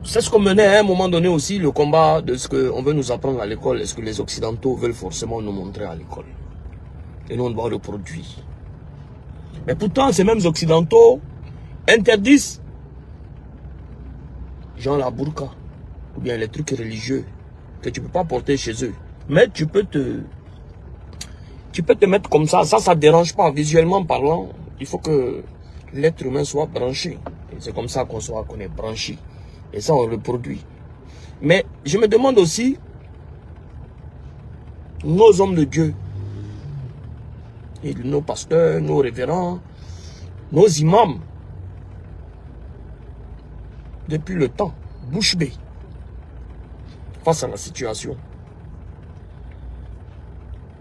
C'est ce qu'on menait à un moment donné aussi, le combat de ce qu'on veut nous apprendre à l'école. Est-ce que les Occidentaux veulent forcément nous montrer à l'école? Et nous, on doit le produire. Mais pourtant, ces mêmes Occidentaux interdisent, genre la burqa, ou bien les trucs religieux, que tu ne peux pas porter chez eux. Mais tu peux te mettre comme ça ne dérange pas. Visuellement parlant, il faut que l'être humain soit branché. C'est comme ça qu'on est branché. Et ça, on reproduit. Mais je me demande aussi, nos hommes de Dieu, et nos pasteurs, nos révérends, nos imams, depuis le temps, bouche bée, face à la situation.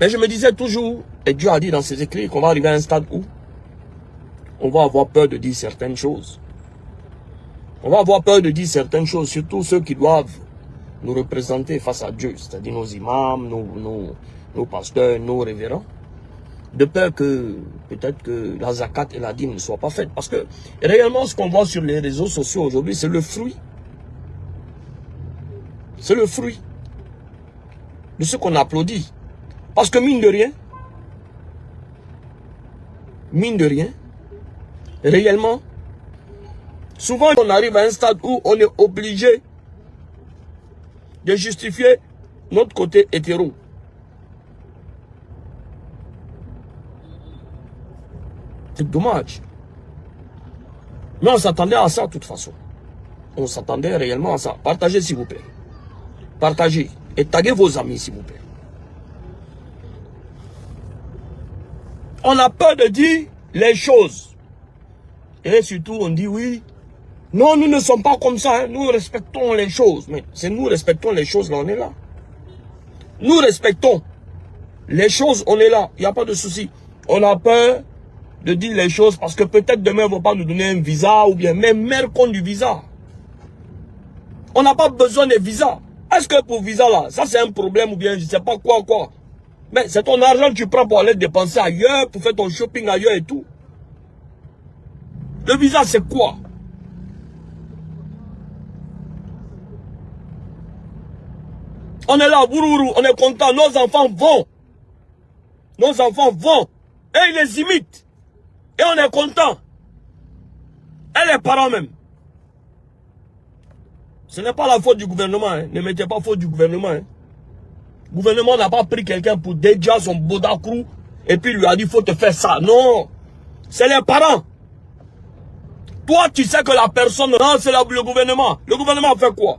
Mais je me disais toujours, et Dieu a dit dans ses écrits qu'on va arriver à un stade où on va avoir peur de dire certaines choses. On va avoir peur de dire certaines choses, surtout ceux qui doivent nous représenter face à Dieu, c'est-à-dire nos imams, nos pasteurs, nos révérends, de peur que peut-être que la zakat et la dîme ne soient pas faites. Parce que réellement, ce qu'on voit sur les réseaux sociaux aujourd'hui, c'est le fruit. C'est le fruit de ce qu'on applaudit. Parce que mine de rien, réellement, souvent on arrive à un stade où on est obligé de justifier notre côté hétéro. C'est dommage. Mais on s'attendait à ça de toute façon. On s'attendait réellement à ça. Partagez s'il vous plaît. Partagez. Et taguez vos amis s'il vous plaît. On a peur de dire les choses. Et surtout, on dit oui. Non, nous ne sommes pas comme ça. Hein. Nous respectons les choses. Mais c'est nous respectons les choses, là, on est là. Nous respectons les choses, on est là. Il n'y a pas de souci. On a peur de dire les choses parce que peut-être demain, ils ne vont pas nous donner un visa ou bien même compte du visa. On n'a pas besoin de visa. Est-ce que pour visa, là, ça c'est un problème ou bien je ne sais pas quoi. Mais c'est ton argent que tu prends pour aller dépenser ailleurs, pour faire ton shopping ailleurs et tout. Le visa, c'est quoi? On est là, bourourou, on est content, nos enfants vont. Nos enfants vont. Et ils les imitent. Et on est content. Et les parents même. Ce n'est pas la faute du gouvernement. Hein. Ne mettez pas faute du gouvernement. Hein. Le gouvernement n'a pas pris quelqu'un pour déjà son bodakrou et puis lui a dit il faut te faire ça. Non. C'est les parents. Toi, tu sais que la personne, non, c'est le gouvernement. Le gouvernement a fait quoi?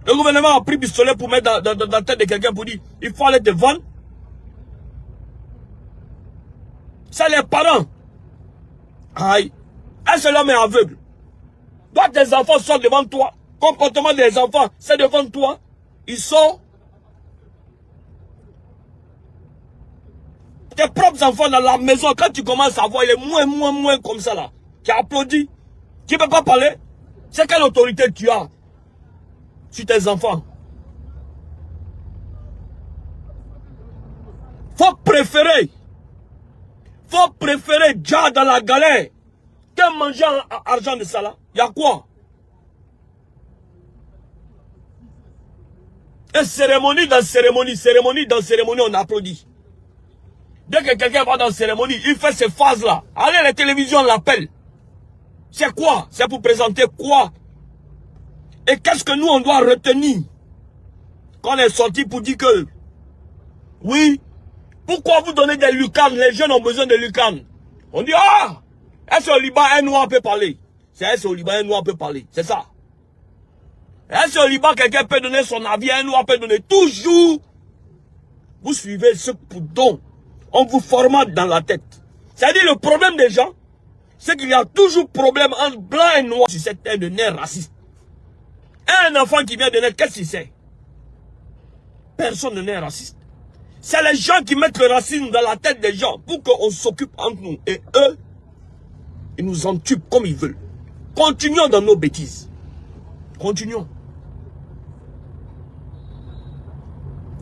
Le gouvernement a pris pistolet pour mettre dans la tête de quelqu'un pour dire il faut aller te vendre. C'est les parents. Aïe. Est-ce que l'homme est aveugle? Toi, tes enfants sont devant toi. Comportement des enfants, c'est devant toi. Ils sont. Tes propres enfants dans la maison, quand tu commences à voir, il est moins comme ça là. Tu applaudis. Tu ne peux pas parler. C'est quelle autorité tu as sur tes enfants? Faut préférer déjà dans la galère que manger argent de ça là. Il y a quoi? Et cérémonie dans cérémonie, on applaudit. Dès que quelqu'un va dans la cérémonie, il fait ces phases là. Allez, la télévision l'appelle. C'est quoi? C'est pour présenter quoi? Et qu'est-ce que nous on doit retenir? Quand on est sorti pour dire que oui, pourquoi vous donnez des lucarnes? Les jeunes ont besoin de lucarnes. On dit ah, est-ce au Liban un noir peut parler? C'est est-ce au Liban un noir peut parler? C'est ça. Est-ce au Liban quelqu'un peut donner son avis? Un noir peut donner. Toujours, vous suivez ce dont on vous formate dans la tête. C'est-à-dire le problème des gens, c'est qu'il y a toujours problème entre blanc et noir sur cette terre de nerfs racistes. Un enfant qui vient de naître, qu'est-ce qu'il sait? Personne ne naît raciste. C'est les gens qui mettent le racisme dans la tête des gens pour qu'on s'occupe entre nous. Et eux, ils nous entubent comme ils veulent. Continuons dans nos bêtises. Continuons.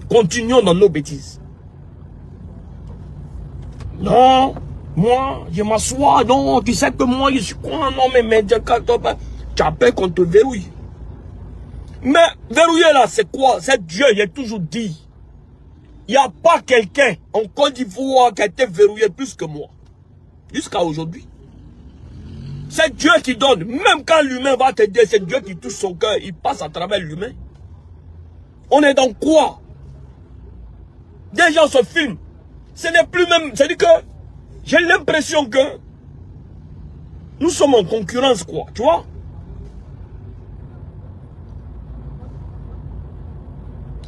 Continuons dans nos bêtises. Non, moi, je m'assois. Non, tu sais que moi, je suis quoi? Non, mais tu as peur qu'on te verrouille. Mais verrouiller là, c'est quoi? C'est Dieu, il a toujours dit. Il n'y a pas quelqu'un en Côte d'Ivoire qui a été verrouillé plus que moi. Jusqu'à aujourd'hui. C'est Dieu qui donne. Même quand l'humain va t'aider, c'est Dieu qui touche son cœur. Il passe à travers l'humain. On est dans quoi? Des gens se filment. Ce n'est plus même... C'est-à-dire que j'ai l'impression que nous sommes en concurrence, quoi. Tu vois?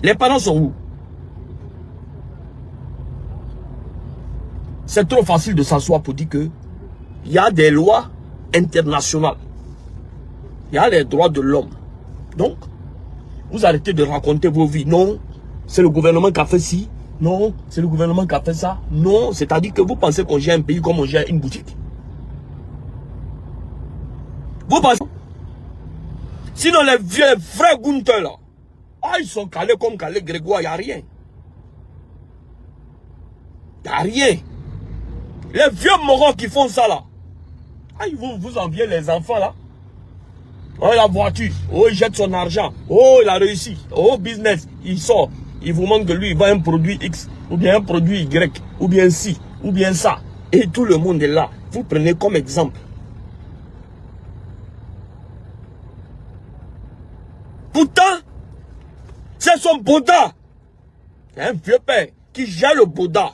Les parents sont où? C'est trop facile de s'asseoir pour dire que il y a des lois internationales. Il y a les droits de l'homme. Donc, vous arrêtez de raconter vos vies. Non, c'est le gouvernement qui a fait ci. Non, c'est le gouvernement qui a fait ça. Non, c'est-à-dire que vous pensez qu'on gère un pays comme on gère une boutique. Vous pensez? Sinon, les vrais Gunther là, ils sont calés comme calés Grégoire, il n'y a rien. Il n'y a rien. Les vieux morons qui font ça là. Vous enviez les enfants là. Oh, la voiture. Oh, il jette son argent. Oh, il a réussi. Oh, business. Il sort. Il vous montre que lui, il vend un produit X. Ou bien un produit Y. Ou bien ci. Ou bien ça. Et tout le monde est là. Vous prenez comme exemple. Pourtant, c'est son Bouddha. C'est un vieux père qui gère le Bouddha.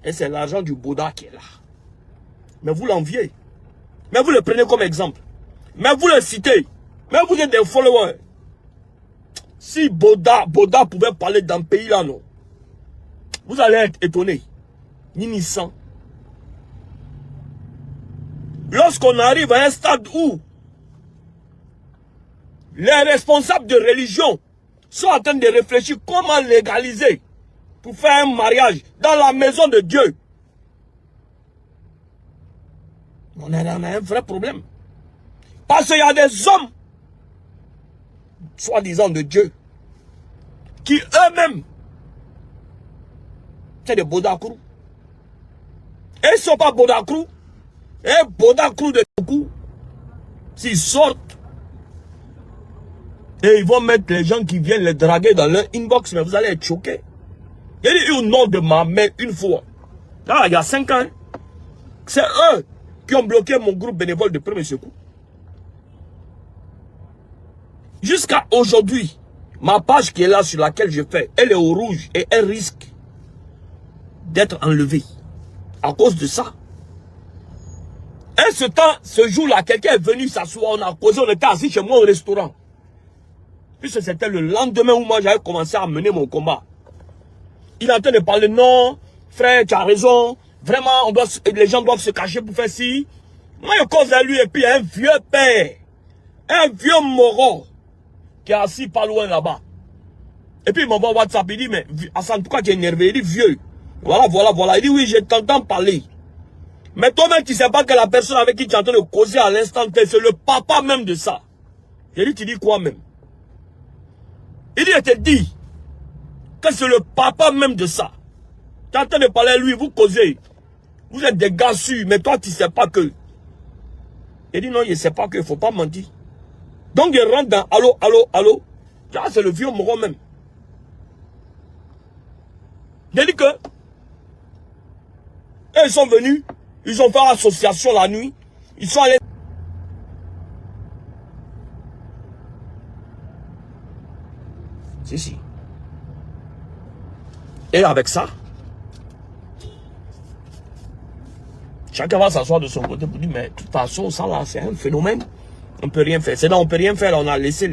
Et c'est l'argent du Bouddha qui est là. Mais vous l'enviez. Mais vous le prenez comme exemple. Mais vous le citez. Mais vous êtes des followers. Si Bouddha pouvait parler dans le pays là, non. Vous allez être étonné. Ninissant. Lorsqu'on arrive à un stade où les responsables de religion sont en train de réfléchir comment légaliser pour faire un mariage dans la maison de Dieu. On a un vrai problème. Parce qu'il y a des hommes, soi-disant de Dieu, qui eux-mêmes, c'est des Bodakrou. Et ils ne sont pas Bodakrou. Et Bodakrou de beaucoup, s'ils sortent, et ils vont mettre les gens qui viennent les draguer dans leur inbox, mais vous allez être choqués. Il y a eu le nom de ma mère une fois. Là, il y a 5 ans. C'est eux qui ont bloqué mon groupe bénévole de premier secours. Jusqu'à aujourd'hui, ma page qui est là sur laquelle je fais, elle est au rouge et elle risque d'être enlevée. À cause de ça. Et ce jour-là, quelqu'un est venu s'asseoir, on a causé, on était assis chez moi au restaurant. Puisque c'était le lendemain où moi j'avais commencé à mener mon combat. Il est en train de parler, non, frère, tu as raison, vraiment, les gens doivent se cacher pour faire ci. Moi, je cause à lui, et puis il y a un vieux père, un vieux moron, qui est assis pas loin là-bas. Et puis il m'envoie WhatsApp, il dit, mais Hassan, pourquoi tu es énervé? Il dit, vieux, voilà. Il dit, oui, je t'entends parler. Mais toi-même, tu ne sais pas que la personne avec qui tu es en train de causer à l'instant, c'est le papa même de ça. J'ai dit, tu dis quoi même? Il dit, je te dis que c'est le papa même de ça. Tu es en train de parler à lui, vous causez. Vous êtes des gars sûrs, mais toi, tu ne sais pas que. Il dit, non, il ne sait pas que, il ne faut pas mentir. Donc, il rentre dans allô. C'est le vieux moron même. Il dit que, ils sont venus, ils ont fait association la nuit, ils sont allés. Si. Et avec ça, chacun va s'asseoir de son côté pour dire, mais de toute façon, ça là, c'est un phénomène. On ne peut rien faire. C'est dans on ne peut rien faire, là, on a laissé.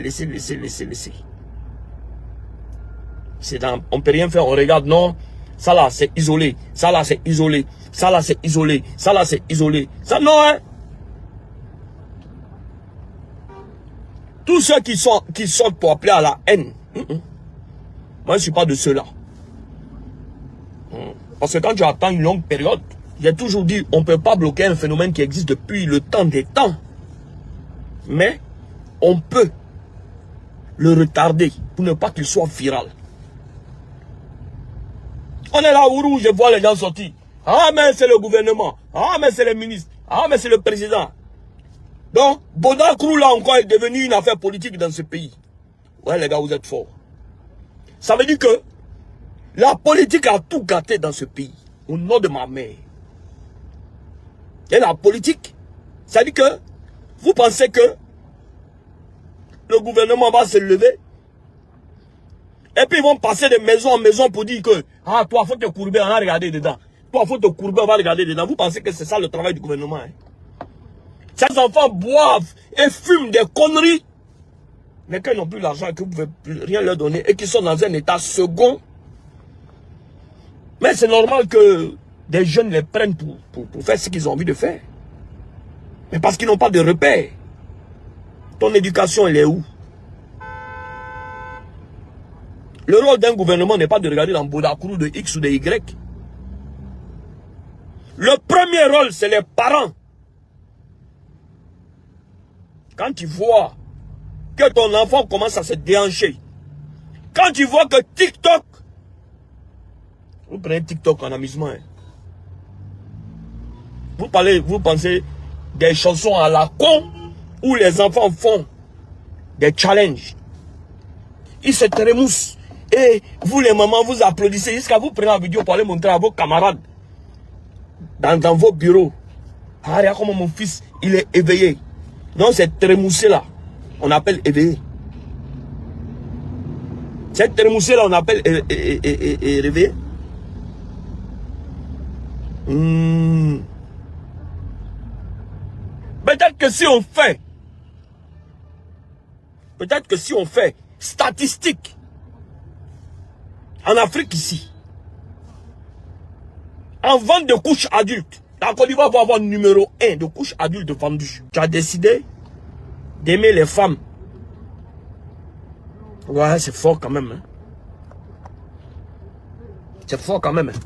C'est dans on ne peut rien faire, on regarde, non, ça là, c'est isolé. Ça là, c'est isolé. Ça là, c'est isolé. Ça là, c'est isolé. Ça, non, hein. Tous ceux qui sortent pour appeler à la haine. Moi, je ne suis pas de ceux-là. Parce que quand tu attends une longue période, j'ai toujours dit, on ne peut pas bloquer un phénomène qui existe depuis le temps des temps. Mais, on peut le retarder pour ne pas qu'il soit viral. On est là où je vois les gens sortir. Ah, mais c'est le gouvernement. Ah, mais c'est le ministre. Ah, mais c'est le président. Donc, Bodakrou là encore est devenu une affaire politique dans ce pays. Ouais les gars, vous êtes forts. Ça veut dire que la politique a tout gâté dans ce pays. Au nom de ma mère. Et la politique, ça dit que vous pensez que le gouvernement va se lever et puis ils vont passer de maison en maison pour dire que ah toi faut te courber, on va regarder dedans. Toi faut te courber, on va regarder dedans. Vous pensez que c'est ça le travail du gouvernement hein? Ces enfants boivent et fument des conneries. Mais qu'ils n'ont plus l'argent et que vous ne pouvez plus rien leur donner et qu'ils sont dans un état second. Mais c'est normal que des jeunes les prennent pour faire ce qu'ils ont envie de faire. Mais parce qu'ils n'ont pas de repères. Ton éducation, elle est où? Le rôle d'un gouvernement n'est pas de regarder dans Bodakrou de X ou de Y. Le premier rôle, c'est les parents. Quand tu vois que ton enfant commence à se déhancher, quand tu vois que TikTok, vous prenez TikTok en amusement, hein. Vous pensez des chansons à la con où les enfants font des challenges. Ils se trémoussent et vous les mamans vous applaudissez jusqu'à vous prenez la vidéo pour aller montrer à vos camarades dans vos bureaux. Ah, regarde comment mon fils il est éveillé. Donc c'est trémoussé là, on appelle éveillé. Cette trémoussé là on appelle réveillé. Peut-être que si on fait statistique en Afrique ici, en vente de couches adultes, la Côte d'Ivoire va avoir numéro 1 de couches adultes vendues. Tu as décidé d'aimer les femmes. Ouais, c'est fort quand même. Hein. C'est fort quand même. Hein.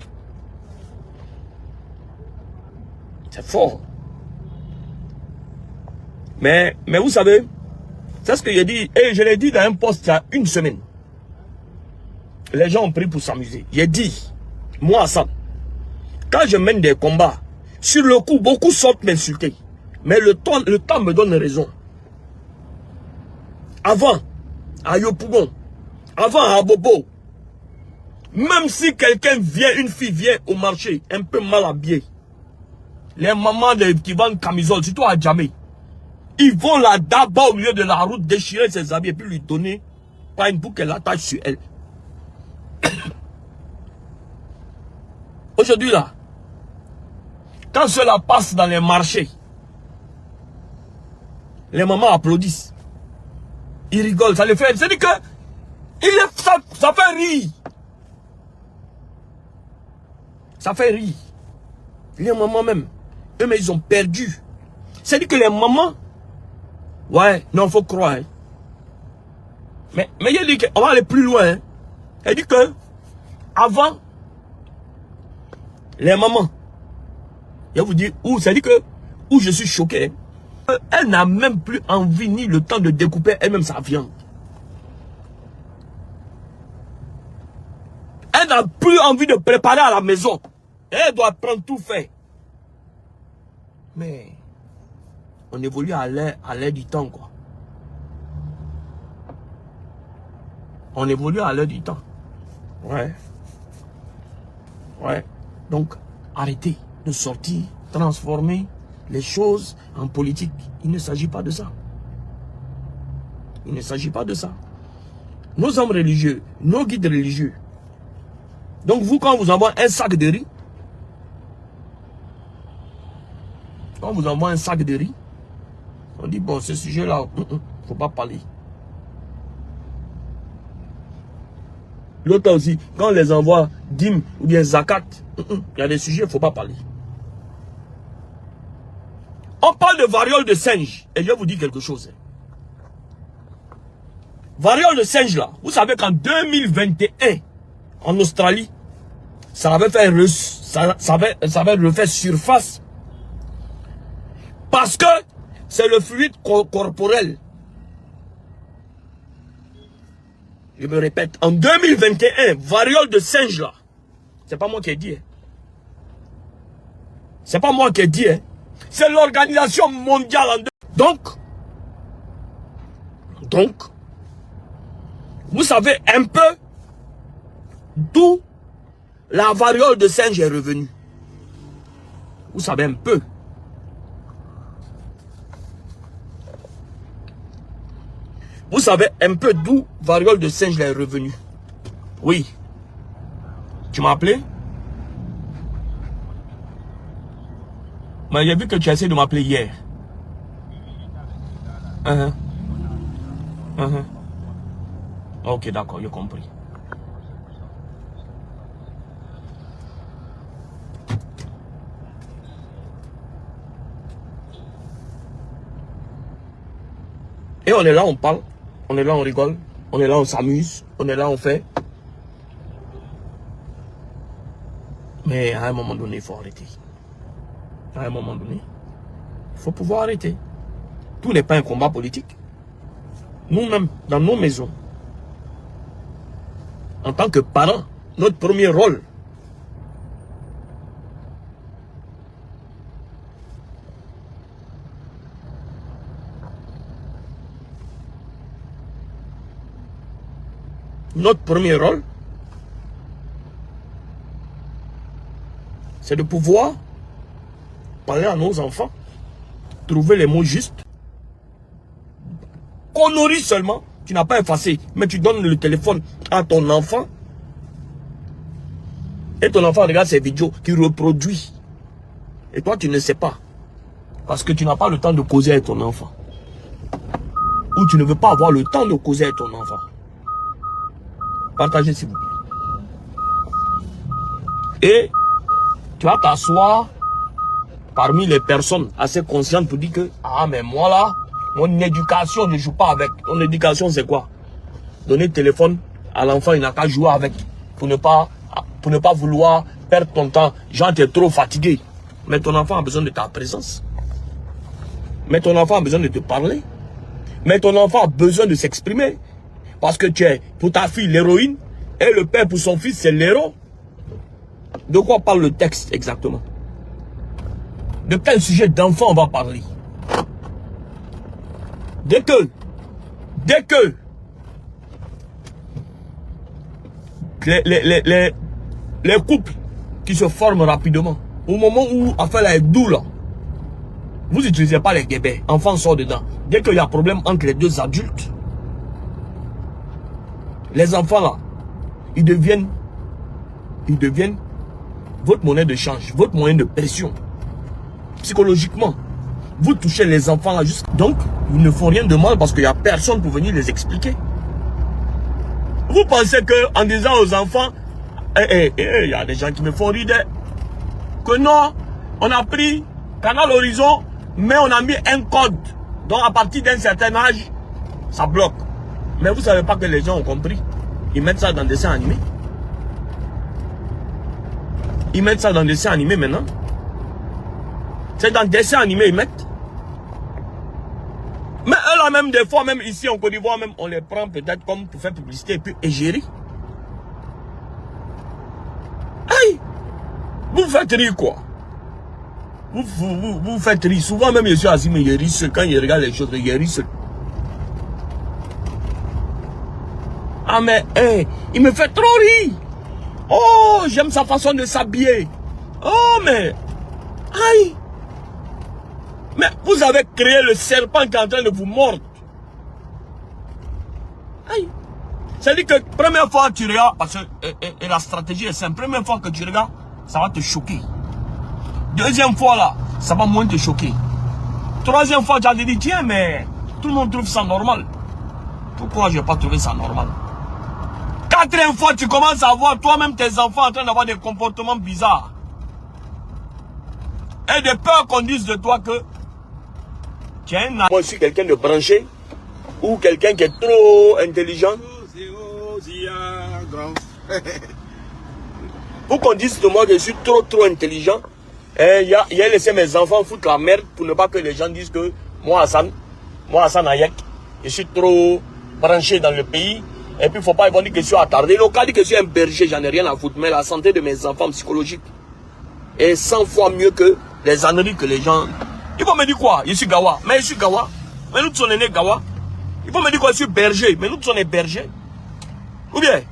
C'est fort. Mais vous savez, c'est ce que j'ai dit, et je l'ai dit dans un post il y a une semaine. Les gens ont pris pour s'amuser. J'ai dit, moi ça, quand je mène des combats, sur le coup, beaucoup sortent m'insulter. Mais le temps me donne raison. Avant, à Yopougon, avant à Bobo, même si quelqu'un vient, une fille vient au marché, un peu mal habillée, les mamans qui vendent camisole, surtout à Djamé, ils vont la d'abord au milieu de la route, déchirer ses habits et puis lui donner pas une boucle qu'elle attache sur elle. Aujourd'hui là, quand cela passe dans les marchés, les mamans applaudissent. Ils rigolent, ça les fait. C'est-à-dire que ça fait rire. Ça fait rire. Les mamans même, eux mais ils ont perdu. C'est-à-dire que les mamans, ouais, non, faut croire. Hein. Mais il dit qu'on va aller plus loin. Hein. Il dit que, avant, les mamans, je vais vous dire où, c'est-à-dire que, où je suis choqué, hein. Elle n'a même plus envie ni le temps de découper elle-même sa viande. Elle n'a plus envie de préparer à la maison. Elle doit prendre tout fait. Mais, on évolue à l'air du temps, quoi. On évolue à l'air du temps. Ouais. Ouais. Donc, arrêtez de sortir, transformer les choses en politique. Il ne s'agit pas de ça. Il ne s'agit pas de ça. Nos hommes religieux, nos guides religieux. Donc, vous, quand vous envoie un sac de riz, quand vous envoie un sac de riz, on dit, bon, ce sujet-là, il ne faut pas parler. L'autre aussi, quand on les envoie dîmes ou bien zakat, il y a des sujets, il ne faut pas parler. On parle de variole de singe, et je vais vous dire quelque chose. Variole de singe là, vous savez qu'en 2021, en Australie, ça avait refait surface. Parce que c'est le fluide corporel. Je me répète, en 2021, variole de singe là, c'est pas moi qui ai dit. Hein. C'est pas moi qui ai dit. Hein. C'est l'Organisation mondiale en Donc, vous savez un peu d'où la variole de singe est revenue. Vous savez un peu. Vous savez un peu d'où variole de singe est revenue. Oui. Tu m'as appelé? Mais j'ai vu que tu as essayé de m'appeler hier. Ok, d'accord, j'ai compris. Et on est là, on parle. On est là, on rigole. On est là, on s'amuse. On est là, on fait. Mais à un moment donné, il faut arrêter. À un moment donné, il faut pouvoir arrêter. Tout n'est pas un combat politique. Nous-mêmes, dans nos maisons, en tant que parents, notre premier rôle, c'est de pouvoir parler à nos enfants, trouver les mots justes. Connerie seulement, tu n'as pas effacé, mais tu donnes le téléphone à ton enfant et ton enfant regarde ces vidéos qui reproduit. Et toi, tu ne sais pas. Parce que tu n'as pas le temps de causer avec ton enfant. Ou tu ne veux pas avoir le temps de causer avec ton enfant. Partagez s'il vous plaît. Et tu vas t'asseoir parmi les personnes assez conscientes pour dire que ah mais moi là, mon éducation je ne joue pas avec. Mon éducation c'est quoi? Donner le téléphone à l'enfant, il n'a qu'à jouer avec. Pour ne pas vouloir perdre ton temps. Genre tu es trop fatigué. Mais ton enfant a besoin de ta présence. Mais ton enfant a besoin de te parler. Mais ton enfant a besoin de s'exprimer. Parce que tu es pour ta fille l'héroïne et le père pour son fils c'est l'héros. De quoi parle le texte exactement? De quel sujet d'enfant on va parler? Dès que les couples qui se forment rapidement, au moment où affaire là est doux là, vous n'utilisez pas les guébets, enfant sort dedans. Dès qu'il y a problème entre les deux adultes, les enfants là, ils deviennent votre monnaie de change, votre moyen de pression. Psychologiquement, vous touchez les enfants là juste. Donc, ils ne font rien de mal parce qu'il n'y a personne pour venir les expliquer. Vous pensez que en disant aux enfants, il y a des gens qui me font rire, que non, on a pris Canal Horizon, mais on a mis un code. Donc à partir d'un certain âge, ça bloque. Mais vous ne savez pas que les gens ont compris. Ils mettent ça dans des dessins animés. Ils mettent ça dans des dessins animés maintenant. C'est dans des dessins animés ils mettent. Mais eux là même des fois, même ici en Côte d'Ivoire, même on les prend peut-être comme pour faire publicité et puis égérie. Aïe! Vous faites rire quoi? Vous faites rire. Souvent même je suis assis mais je ris seul. Quand je regarde les choses, je ris seul. Ah mais il me fait trop rire. Oh, j'aime sa façon de s'habiller. Oh mais aïe. Mais vous avez créé le serpent qui est en train de vous mordre. Aïe. C'est-à-dire que première fois que tu regardes, parce que la stratégie est simple, première fois que tu regardes, ça va te choquer. Deuxième fois là, ça va moins te choquer. Troisième fois, tu as dit, tiens, mais tout le monde trouve ça normal. Pourquoi je n'ai pas trouvé ça normal? Quatrième fois, tu commences à voir toi-même tes enfants en train d'avoir des comportements bizarres. Et de peur qu'on dise de toi que tiens, moi je suis quelqu'un de branché ou quelqu'un qui est trop intelligent. Pour qu'on dise de moi que je suis trop intelligent, il a laissé mes enfants foutre la merde pour ne pas que les gens disent que moi Hassan Ayek, je suis trop branché dans le pays. Et puis il ne faut pas dire que je suis attardé. Le cas dit que je suis un berger, j'en ai rien à foutre. Mais la santé de mes enfants psychologique est 100 fois mieux que les âneries que les gens Ils vont me dire quoi? Je suis Gawa. Mais je suis Gawa. Mais nous tous on est nés Gawa. Ils vont me dire quoi? Je suis berger. Mais nous tous on est berger. Ou bien?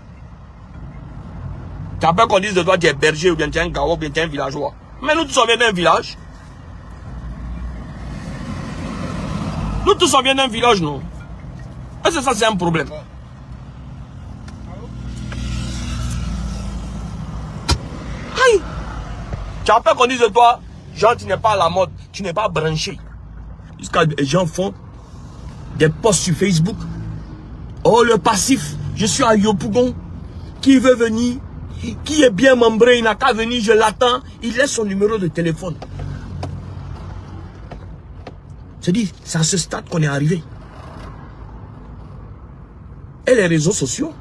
Tu as peur qu'on dise de toi tu es berger ou bien tu es un Gawa ou bien tu es un villageois. Mais nous tous on vient d'un village. Nous tous on vient d'un village, non? Est-ce que ça c'est un problème? Aïe! Tu as peur qu'on dise de toi, genre tu n'es pas à la mode, tu n'es pas branché. Jusqu'à des gens font des posts sur Facebook. Oh le passif, je suis à Yopougon. Qui veut venir? Qui est bien membré, il n'a qu'à venir, je l'attends. Il laisse son numéro de téléphone. C'est-à-dire, c'est à ce stade qu'on est arrivé. Et les réseaux sociaux,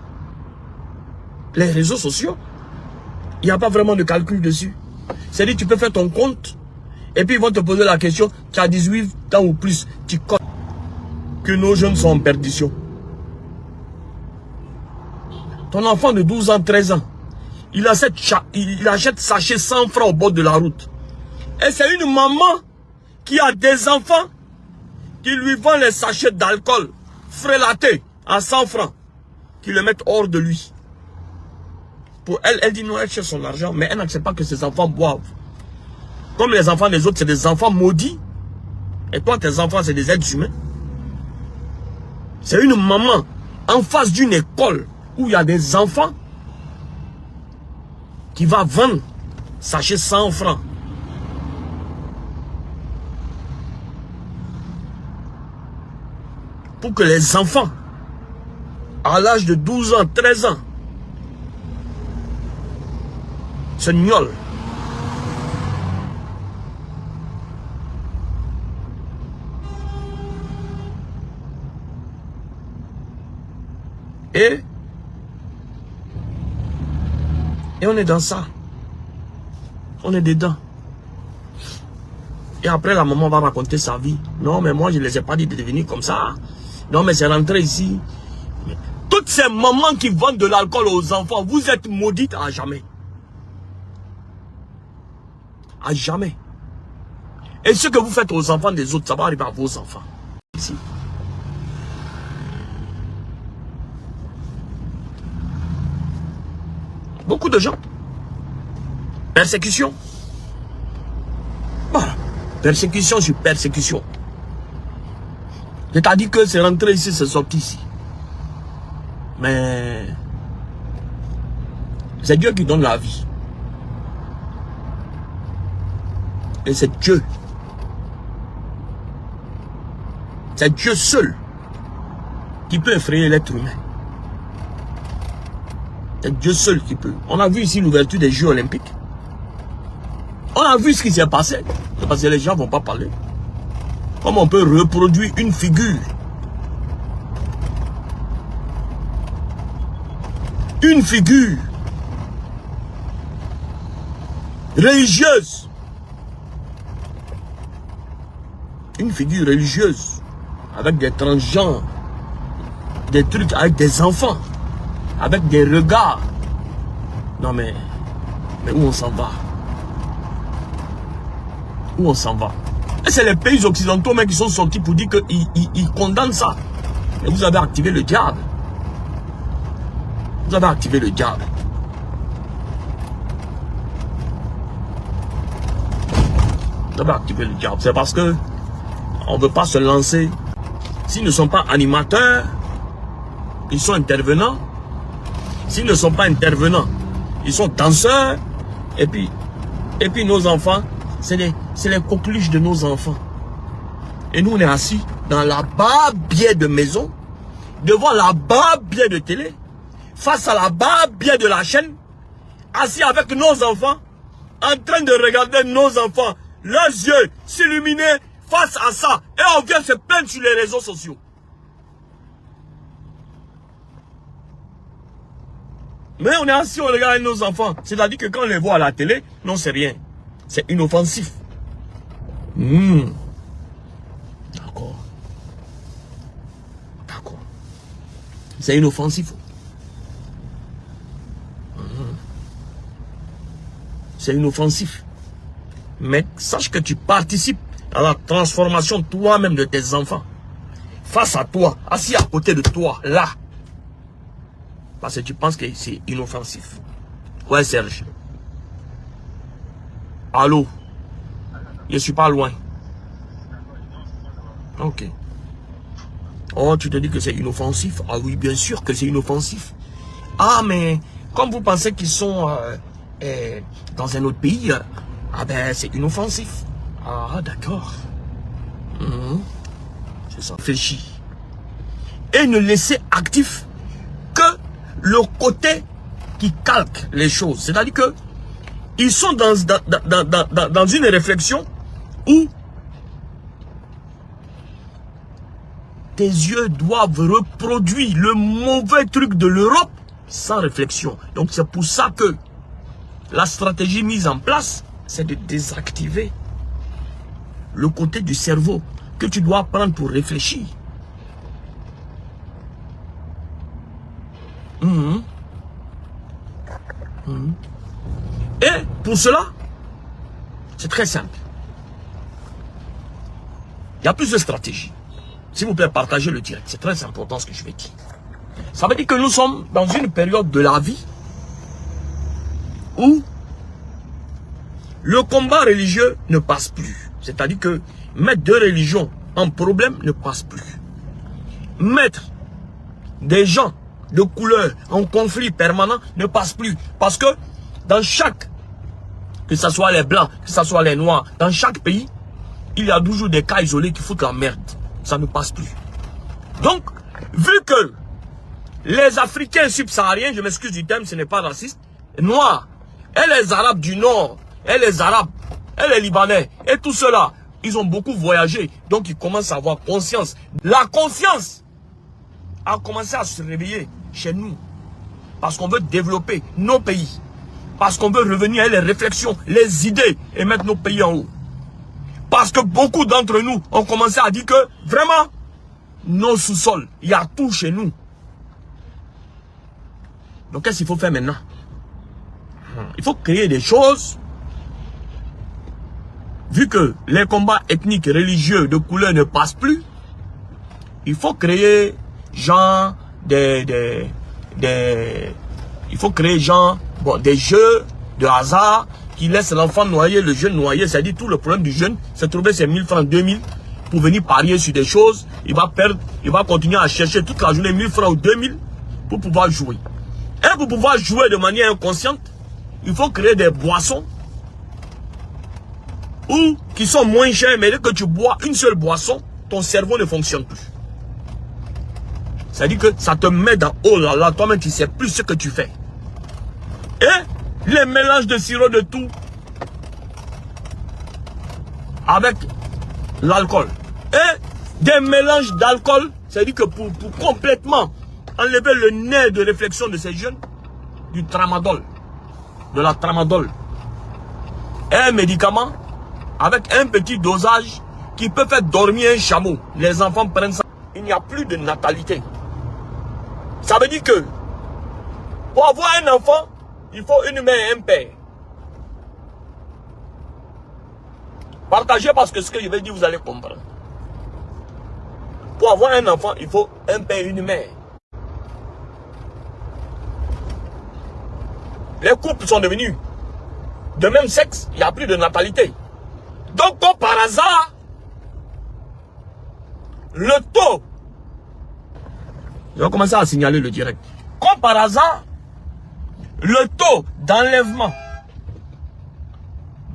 il n'y a pas vraiment de calcul dessus. C'est-à-dire, tu peux faire ton compte, et puis ils vont te poser la question, tu as 18 ans ou plus, tu comptes que nos jeunes sont en perdition. Ton enfant de 12 ans, 13 ans, il achète sachet 100 francs au bord de la route. Et c'est une maman qui a des enfants qui lui vend les sachets d'alcool frélatés à 100 francs, qui le mettent hors de lui. Pour elle, elle dit non, elle cherche son argent, mais elle n'accepte pas que ses enfants boivent. Comme les enfants des autres, c'est des enfants maudits. Et toi, tes enfants, c'est des êtres humains. C'est une maman en face d'une école où il y a des enfants qui va vendre sachet 100 francs. Pour que les enfants, à l'âge de 12 ans, 13 ans, se gnolent. Et on est dans ça. On est dedans. Et après, la maman va raconter sa vie. Non, mais moi, je ne les ai pas dit de devenir comme ça. Non, mais c'est rentré ici. Mais toutes ces mamans qui vendent de l'alcool aux enfants, vous êtes maudites à jamais. À jamais. Et ce que vous faites aux enfants des autres, ça va arriver à vos enfants. Ici. Beaucoup de gens. Persécution. Voilà. Persécution sur persécution. C'est-à-dire que c'est rentré ici, c'est sorti ici. Mais c'est Dieu qui donne la vie. Et c'est Dieu. C'est Dieu seul qui peut effrayer l'être humain. C'est Dieu seul qui peut. On a vu ici l'ouverture des Jeux Olympiques. On a vu ce qui s'est passé. C'est parce que les gens ne vont pas parler. Comment on peut reproduire une figure? Une figure religieuse. Une figure religieuse avec des transgenres, des trucs avec des enfants, avec des regards. Non mais où on s'en va? Où on s'en va? Et c'est les pays occidentaux même qui sont sortis pour dire qu'ils condamnent ça. Mais vous avez activé le diable. Vous avez activé le diable. Vous avez activé le diable. C'est parce que on ne veut pas se lancer. S'ils ne sont pas animateurs, ils sont intervenants. S'ils ne sont pas intervenants, ils sont danseurs. Et puis nos enfants, c'est les coqueluches de nos enfants. Et nous, on est assis dans la barre-bière de maison, devant la barre-bière de télé, face à la barre-bière de la chaîne, assis avec nos enfants, en train de regarder nos enfants, leurs yeux s'illuminer face à ça. Et on vient se plaindre sur les réseaux sociaux. Mais on est assis, on regarde nos enfants. C'est-à-dire que quand on les voit à la télé, non, c'est rien. C'est inoffensif. D'accord. D'accord. C'est inoffensif. C'est inoffensif. Mais sache que tu participes dans la transformation toi-même de tes enfants. Face à toi, assis à côté de toi, là. Parce que tu penses que c'est inoffensif. Ouais, Serge. Allô? Je suis pas loin. Ok. Oh, tu te dis que c'est inoffensif? Ah oui, bien sûr que c'est inoffensif. Ah, mais comme vous pensez qu'ils sont dans un autre pays, ah ben c'est inoffensif. Ah, d'accord. C'est ça. Réfléchis. Et ne laissez actif que le côté qui calque les choses. C'est-à-dire que ils sont dans une réflexion où tes yeux doivent reproduire le mauvais truc de l'Europe sans réflexion. Donc c'est pour ça que la stratégie mise en place, c'est de désactiver le côté du cerveau que tu dois prendre pour réfléchir. Et pour cela, c'est très simple. Il y a plusieurs stratégies. S'il vous plaît, partagez le direct. C'est très important ce que je vais dire. Ça veut dire que nous sommes dans une période de la vie où le combat religieux ne passe plus. C'est-à-dire que mettre deux religions en problème ne passe plus. Mettre des gens de couleur en conflit permanent ne passe plus. Parce que dans chaque, que ce soit les blancs, que ce soit les noirs, dans chaque pays, il y a toujours des cas isolés qui foutent la merde. Ça ne passe plus. Donc, vu que les Africains subsahariens, je m'excuse du terme, ce n'est pas raciste, noirs, et les Arabes du Nord, et les Arabes, et les Libanais, et tout cela, ils ont beaucoup voyagé. Donc, ils commencent à avoir conscience. La conscience a commencé à se réveiller chez nous. Parce qu'on veut développer nos pays. Parce qu'on veut revenir à les réflexions, les idées, et mettre nos pays en haut. Parce que beaucoup d'entre nous ont commencé à dire que vraiment, nos sous-sols, il y a tout chez nous. Donc qu'est-ce qu'il faut faire maintenant? Il faut créer des choses. Vu que les combats ethniques et religieux de couleur ne passent plus, il faut créer genre des jeux de hasard qui laissent l'enfant noyer, le jeune noyer. C'est-à-dire tout le problème du jeune, c'est trouver ses 1000 francs, 2000 pour venir parier sur des choses. Il va perdre, il va continuer à chercher toute la journée 1000 francs ou 2000 pour pouvoir jouer. Et pour pouvoir jouer de manière inconsciente, il faut créer des boissons ou qui sont moins chères, mais dès que tu bois une seule boisson, ton cerveau ne fonctionne plus. C'est-à-dire que ça te met dans oh là là, toi-même tu sais plus ce que tu fais. Et les mélanges de sirop de tout avec l'alcool. Et des mélanges d'alcool, c'est-à-dire que pour complètement enlever le nez de réflexion de ces jeunes, du tramadol, de la tramadol. Et un médicament avec un petit dosage qui peut faire dormir un chameau. Les enfants prennent ça. Il n'y a plus de natalité. Ça veut dire que pour avoir un enfant, il faut une mère et un père. Partagez parce que ce que je vais dire, vous allez comprendre. Pour avoir un enfant, il faut un père et une mère. Les couples sont devenus de même sexe, il n'y a plus de natalité. Donc, comme par hasard, le taux, je vais commencer à signaler le direct. Comme par hasard, le taux d'enlèvement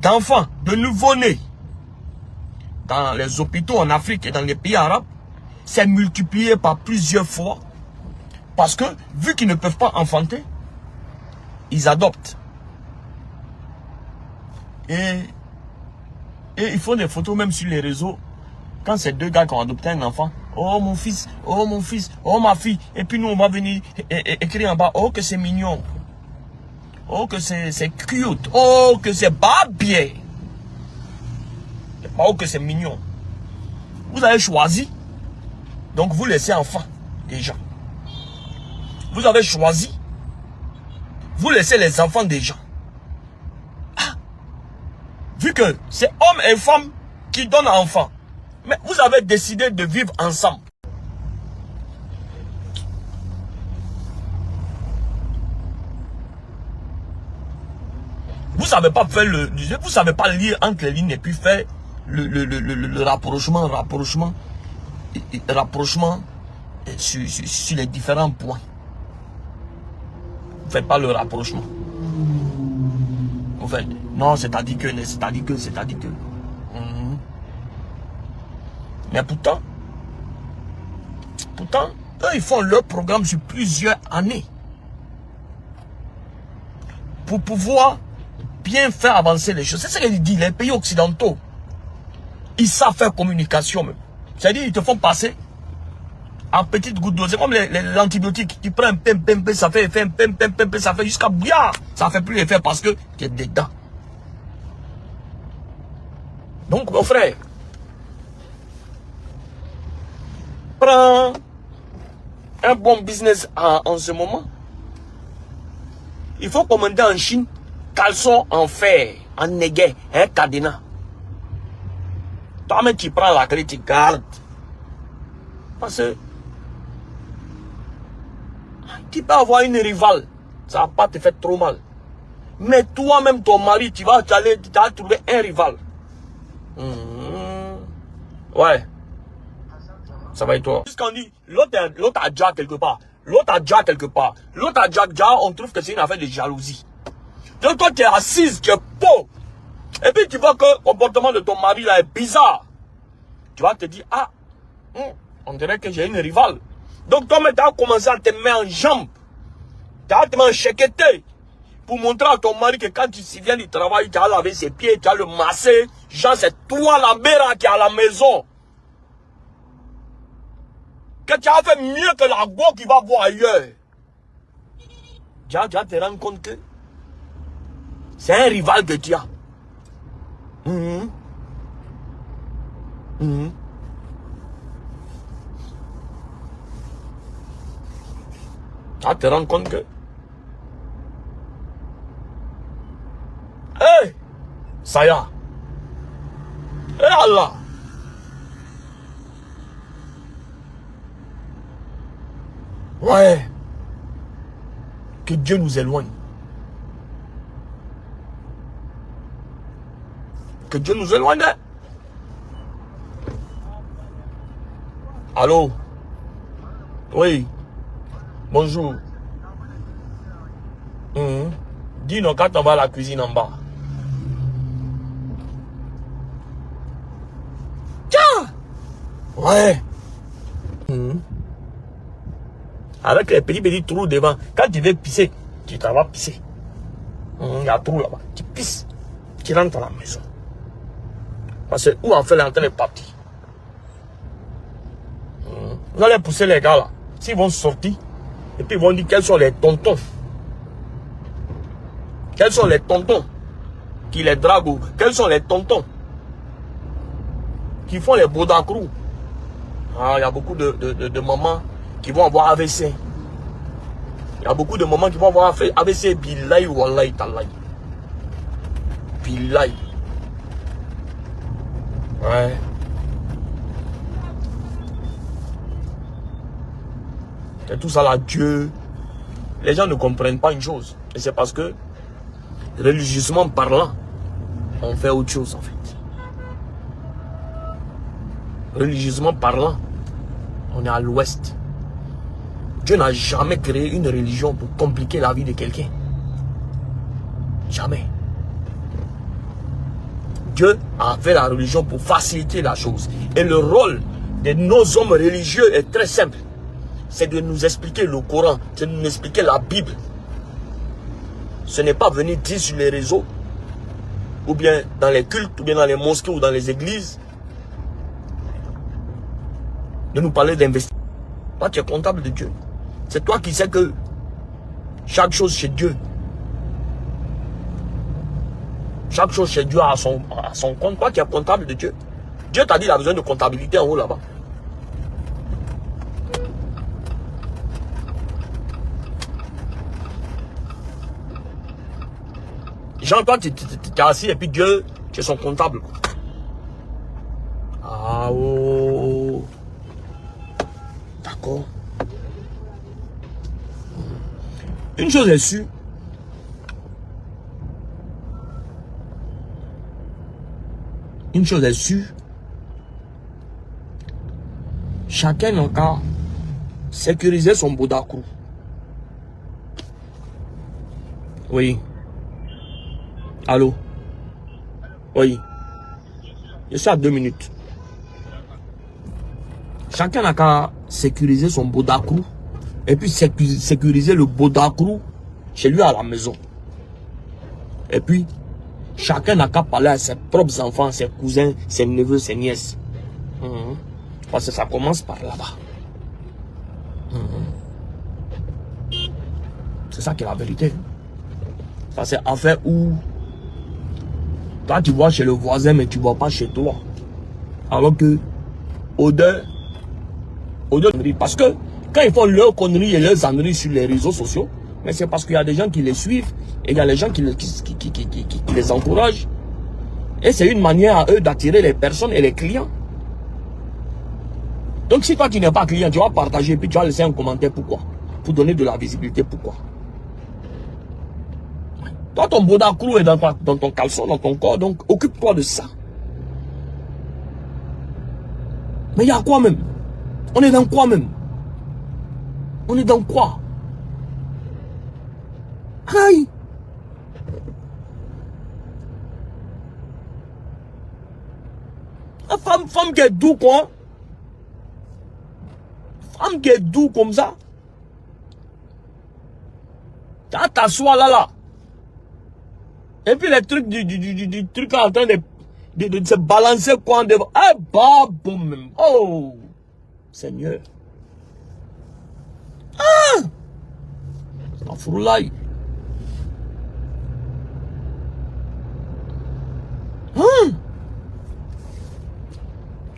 d'enfants, de nouveau-nés, dans les hôpitaux en Afrique et dans les pays arabes, s'est multiplié par plusieurs fois. Parce que, vu qu'ils ne peuvent pas enfanter, ils adoptent. Et ils font des photos même sur les réseaux. Quand c'est deux gars qui ont adopté un enfant. Oh mon fils, oh ma fille. Et puis nous on va venir écrire en bas. Oh que c'est mignon. Oh que c'est cute. Oh que c'est bien. Oh que c'est mignon. Vous avez choisi. Donc vous laissez enfant déjà. Vous avez choisi. Vous laissez les enfants des gens. Ah. Vu que c'est hommes et femmes qui donne enfant. Mais vous avez décidé de vivre ensemble. Vous savez pas faire vous savez pas lire entre les lignes et puis faire le rapprochement sur les différents points. Vous faites pas le rapprochement. Vous faites, non, c'est-à-dire que. Mais pourtant, eux, ils font leur programme sur plusieurs années. Pour pouvoir bien faire avancer les choses. C'est ce qu'il dit, les pays occidentaux. Ils savent faire communication même. C'est-à-dire, ils te font passer en petites gouttes d'eau. C'est comme l'antibiotique. Tu prends un pem, ça fait effet, un pem, ça fait jusqu'à bien. Ça fait plus effet parce que tu es dedans. Donc, mon frère, prends un bon business en ce moment. Il faut commander en Chine caleçon en fer, en néguet, un cadenas. Toi-même, tu prends la clé, tu gardes. Parce que tu peux avoir une rivale, ça va pas te faire trop mal. Mais toi-même, ton mari, tu vas trouver un rival. Ouais. Ça va être toi. Puisqu'on dit, l'autre a déjà quelque part. L'autre a déjà, on trouve que c'est une affaire de jalousie. Donc toi, tu es assise, tu es pauvre. Et puis tu vois que le comportement de ton mari là est bizarre. Tu vas te dire, ah, on dirait que j'ai une rivale. Donc toi, tu as commencé à te mettre en jambe. Tu as te mettre en chéqueté. Pour montrer à ton mari que quand tu viens du travail, tu as lavé ses pieds, tu as le massé. Genre, c'est toi la mère qui est à la maison. Que tu as fait mieux que la go qui va voir ailleurs. Tu vas te rendre compte que c'est un rival que tu as. Tu vas te rendre compte que hey, ça y est. Et Allah. Ouais. Que Dieu nous éloigne. Que Dieu nous éloigne. Allô? Oui. Bonjour. Dis-nous quand on va à la cuisine en bas. Tiens! Ouais. Avec les petits trous devant. Quand tu veux pisser, tu t'en vas pisser. Il y a un trou là-bas. Tu pisses. Tu rentres à la maison. Parce que où en fait l'entrée est partie. Vous allez pousser les gars là. S'ils vont sortir, et puis ils vont dire quels sont les tontons. Quels sont les tontons qui les draguent? Quels sont les tontons qui font les bodacrous? Ah, il y a beaucoup de mamans qui vont avoir AVC. Il y a beaucoup de mamans qui vont avoir AVC. Billahi wallahi talahi. Billahi. Ouais. Et tout ça là, Dieu. Les gens ne comprennent pas une chose. Et c'est parce que, religieusement parlant, on fait autre chose en fait. Religieusement parlant, on est à l'ouest. Dieu n'a jamais créé une religion pour compliquer la vie de quelqu'un. Jamais. Dieu a fait la religion pour faciliter la chose. Et le rôle de nos hommes religieux est très simple. C'est de nous expliquer le Coran, c'est de nous expliquer la Bible. Ce n'est pas venir dire sur les réseaux, ou bien dans les cultes, ou bien dans les mosquées, ou dans les églises, de nous parler d'investissement. Toi, tu es comptable de Dieu. C'est toi qui sais que chaque chose chez Dieu, chaque chose chez Dieu a son compte. Toi, tu es comptable de Dieu. Dieu t'a dit qu'il a besoin de comptabilité en haut là-bas. Jean, toi, tu es assis et puis Dieu, tu es son comptable. Ah oh. D'accord. Une chose est sûre. Une chose est sûre. Chacun n'a qu'à sécuriser son Bodakrou. Oui. Allô? Oui. Je suis à 2 minutes. Chacun n'a qu'à sécuriser son Bodakrou. Et puis sécuriser le Bodakrou chez lui à la maison. Et puis, chacun n'a qu'à parler à ses propres enfants, ses cousins, ses neveux, ses nièces. Parce que ça commence par là-bas. C'est ça qui est la vérité. Ça c'est affaire où toi tu vois chez le voisin mais tu vois pas chez toi. Alors que odeur, parce que quand ils font leurs conneries et leurs âneries sur les réseaux sociaux, mais c'est parce qu'il y a des gens qui les suivent et il y a des gens qui les encouragent. Et c'est une manière à eux d'attirer les personnes et les clients. Donc si toi tu n'es pas client, tu vas partager et puis tu vas laisser un commentaire. Pourquoi? Pour donner de la visibilité. Pourquoi? Toi ton Bodakrou est dans ton caleçon, dans ton corps, donc occupe-toi de ça. Mais il y a quoi même? On est dans quoi même? On est dans quoi? Aïe! La femme qui est doux quoi? Femme qui est doux comme ça. Tu vas t'asseoir là. Et puis les trucs du truc en train de se balancer quoi en devant. Ah bah boum même. Oh Seigneur. Ah! Astaghfirullah.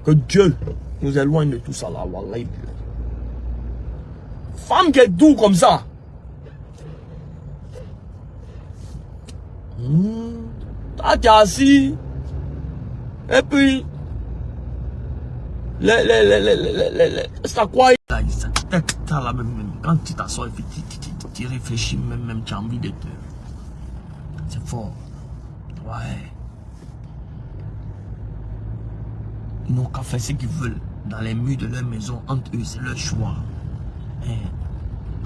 Que Dieu nous éloigne de tout ça là. Wallahi. Femme qui est doux comme ça. Toi tu es assis. Et puis c'est quoi là même quand tu t'assois et tu réfléchis même tu as envie de te. C'est fort. Ouais. Ils n'ont qu'à faire ce qu'ils veulent dans les murs de leur maison entre eux, c'est leur choix.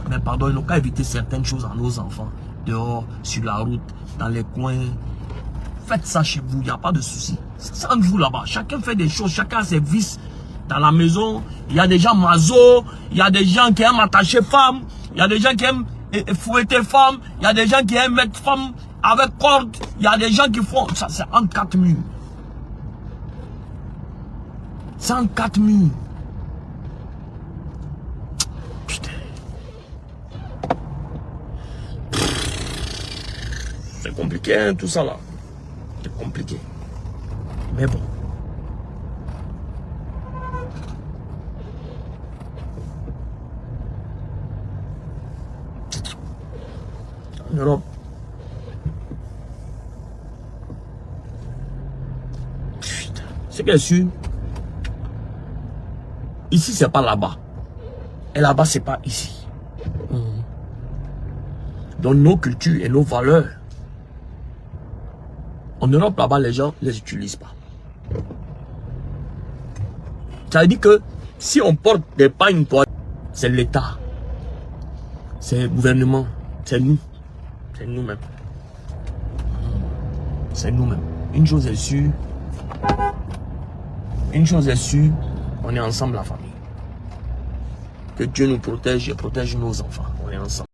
Mais pardon, ils n'ont qu'à éviter certaines choses à nos enfants. Dehors, sur la route, dans les coins. Faites ça chez vous, il n'y a pas de souci. C'est entre vous là-bas. Chacun fait des choses, chacun a ses vices. Dans la maison, il y a des gens maso, il y a des gens qui aiment attacher femmes, il y a des gens qui aiment fouetter femmes, il y a des gens qui aiment mettre femmes avec corde, il y a des gens qui font... Ça, c'est entre 4 murs. C'est en 4 murs. Putain. C'est compliqué, hein, tout ça là. C'est compliqué. Mais bon. En Europe. Putain. C'est bien sûr. Ici, c'est pas là-bas. Et là-bas, c'est pas ici. Donc, nos cultures et nos valeurs, en Europe, là-bas, les gens ne les utilisent pas. Ça veut dire que si on porte des pagnes, c'est l'État. C'est le gouvernement. C'est nous. C'est nous-mêmes. C'est nous-mêmes. Une chose est sûre. Une chose est sûre. On est ensemble, la famille. Que Dieu nous protège et protège nos enfants. On est ensemble.